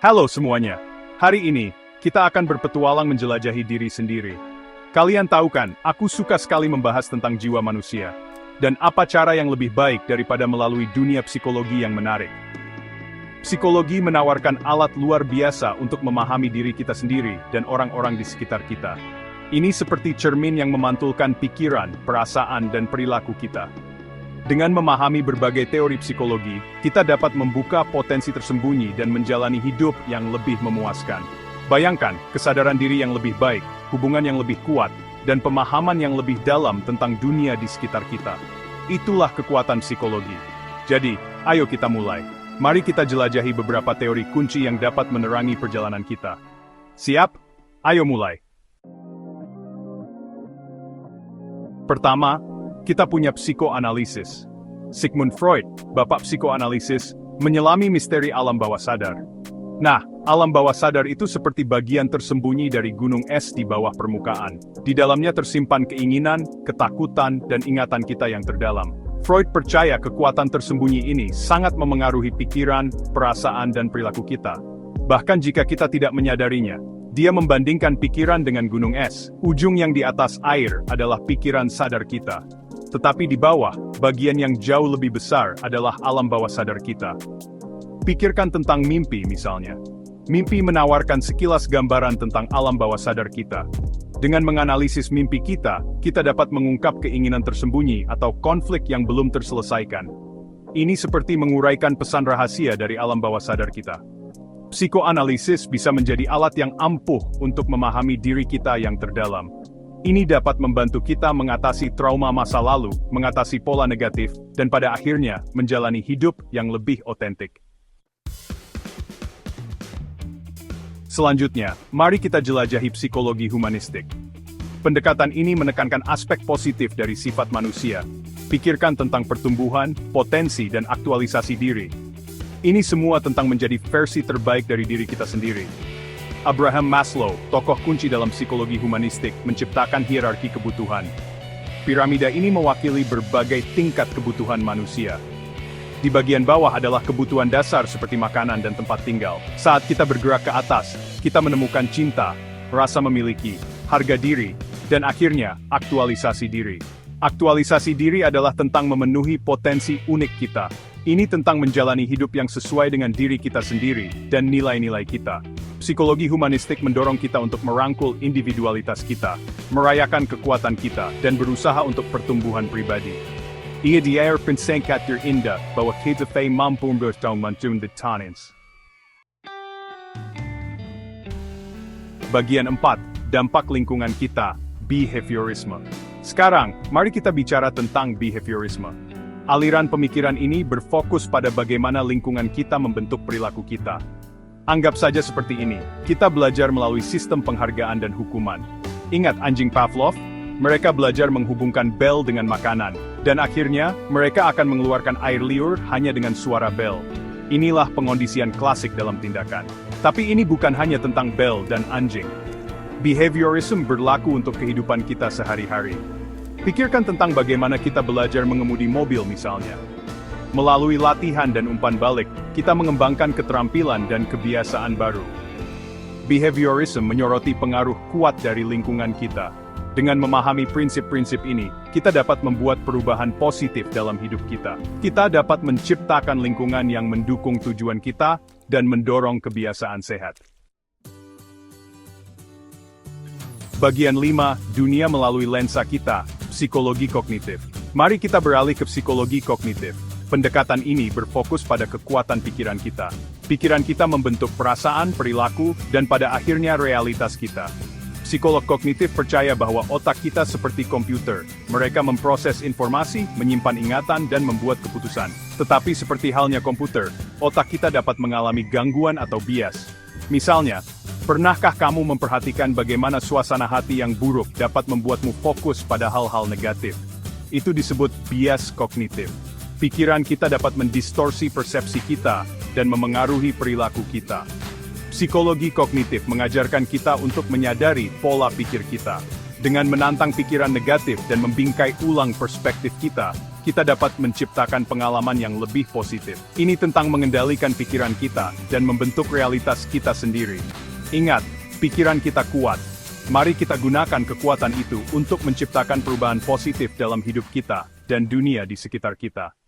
Halo semuanya. Hari ini, kita akan berpetualang menjelajahi diri sendiri. Kalian tahu kan, aku suka sekali membahas tentang jiwa manusia. Dan apa cara yang lebih baik daripada melalui dunia psikologi yang menarik. Psikologi menawarkan alat luar biasa untuk memahami diri kita sendiri dan orang-orang di sekitar kita. Ini seperti cermin yang memantulkan pikiran, perasaan, dan perilaku kita. Dengan memahami berbagai teori psikologi, kita dapat membuka potensi tersembunyi dan menjalani hidup yang lebih memuaskan. Bayangkan, kesadaran diri yang lebih baik, hubungan yang lebih kuat, dan pemahaman yang lebih dalam tentang dunia di sekitar kita. Itulah kekuatan psikologi. Jadi, ayo kita mulai. Mari kita jelajahi beberapa teori kunci yang dapat menerangi perjalanan kita. Siap? Ayo mulai. Pertama, kita punya psikoanalisis. Sigmund Freud, bapak psikoanalisis, menyelami misteri alam bawah sadar. Nah, alam bawah sadar itu seperti bagian tersembunyi dari gunung es di bawah permukaan. Di dalamnya tersimpan keinginan, ketakutan, dan ingatan kita yang terdalam. Freud percaya kekuatan tersembunyi ini sangat memengaruhi pikiran, perasaan, dan perilaku kita. Bahkan jika kita tidak menyadarinya, dia membandingkan pikiran dengan gunung es. Ujung yang di atas air adalah pikiran sadar kita. Tetapi di bawah, bagian yang jauh lebih besar adalah alam bawah sadar kita. Pikirkan tentang mimpi misalnya. Mimpi menawarkan sekilas gambaran tentang alam bawah sadar kita. Dengan menganalisis mimpi kita dapat mengungkap keinginan tersembunyi atau konflik yang belum terselesaikan. Ini seperti menguraikan pesan rahasia dari alam bawah sadar kita. Psikoanalisis bisa menjadi alat yang ampuh untuk memahami diri kita yang terdalam. Ini dapat membantu kita mengatasi trauma masa lalu, mengatasi pola negatif, dan pada akhirnya menjalani hidup yang lebih otentik. Selanjutnya, mari kita jelajahi psikologi humanistik. Pendekatan ini menekankan aspek positif dari sifat manusia. Pikirkan tentang pertumbuhan, potensi, dan aktualisasi diri. Ini semua tentang menjadi versi terbaik dari diri kita sendiri. Abraham Maslow, tokoh kunci dalam psikologi humanistik, menciptakan hierarki kebutuhan. Piramida ini mewakili berbagai tingkat kebutuhan manusia. Di bagian bawah adalah kebutuhan dasar seperti makanan dan tempat tinggal. Saat kita bergerak ke atas, kita menemukan cinta, rasa memiliki, harga diri, dan akhirnya, aktualisasi diri. Aktualisasi diri adalah tentang memenuhi potensi unik kita. Ini tentang menjalani hidup yang sesuai dengan diri kita sendiri dan nilai-nilai kita. Psikologi humanistik mendorong kita untuk merangkul individualitas kita, merayakan kekuatan kita, dan berusaha untuk pertumbuhan pribadi. Ia diair pensengkat terindah bahwa kita mampu bertanggung the talents. Bagian 4, dampak lingkungan kita, behaviorisme. Sekarang, mari kita bicara tentang behaviorisme. Aliran pemikiran ini berfokus pada bagaimana lingkungan kita membentuk perilaku kita. Anggap saja seperti ini, kita belajar melalui sistem penghargaan dan hukuman. Ingat anjing Pavlov? Mereka belajar menghubungkan bel dengan makanan, dan akhirnya, mereka akan mengeluarkan air liur hanya dengan suara bel. Inilah pengondisian klasik dalam tindakan. Tapi ini bukan hanya tentang bel dan anjing. Behaviorism berlaku untuk kehidupan kita sehari-hari. Pikirkan tentang bagaimana kita belajar mengemudi mobil misalnya. Melalui latihan dan umpan balik, kita mengembangkan keterampilan dan kebiasaan baru. Behaviorism menyoroti pengaruh kuat dari lingkungan kita. Dengan memahami prinsip-prinsip ini, kita dapat membuat perubahan positif dalam hidup kita. Kita dapat menciptakan lingkungan yang mendukung tujuan kita dan mendorong kebiasaan sehat. Bagian 5, dunia melalui lensa kita, psikologi kognitif. Mari kita beralih ke psikologi kognitif. Pendekatan ini berfokus pada kekuatan pikiran kita. Pikiran kita membentuk perasaan, perilaku, dan pada akhirnya realitas kita. Psikolog kognitif percaya bahwa otak kita seperti komputer. Mereka memproses informasi, menyimpan ingatan, dan membuat keputusan. Tetapi seperti halnya komputer, otak kita dapat mengalami gangguan atau bias. Misalnya, pernahkah kamu memperhatikan bagaimana suasana hati yang buruk dapat membuatmu fokus pada hal-hal negatif? Itu disebut bias kognitif. Pikiran kita dapat mendistorsi persepsi kita dan memengaruhi perilaku kita. Psikologi kognitif mengajarkan kita untuk menyadari pola pikir kita. Dengan menantang pikiran negatif dan membingkai ulang perspektif kita kita dapat menciptakan pengalaman yang lebih positif. Ini tentang mengendalikan pikiran kita dan membentuk realitas kita sendiri. Ingat, pikiran kita kuat. Mari kita gunakan kekuatan itu untuk menciptakan perubahan positif dalam hidup kita dan dunia di sekitar kita.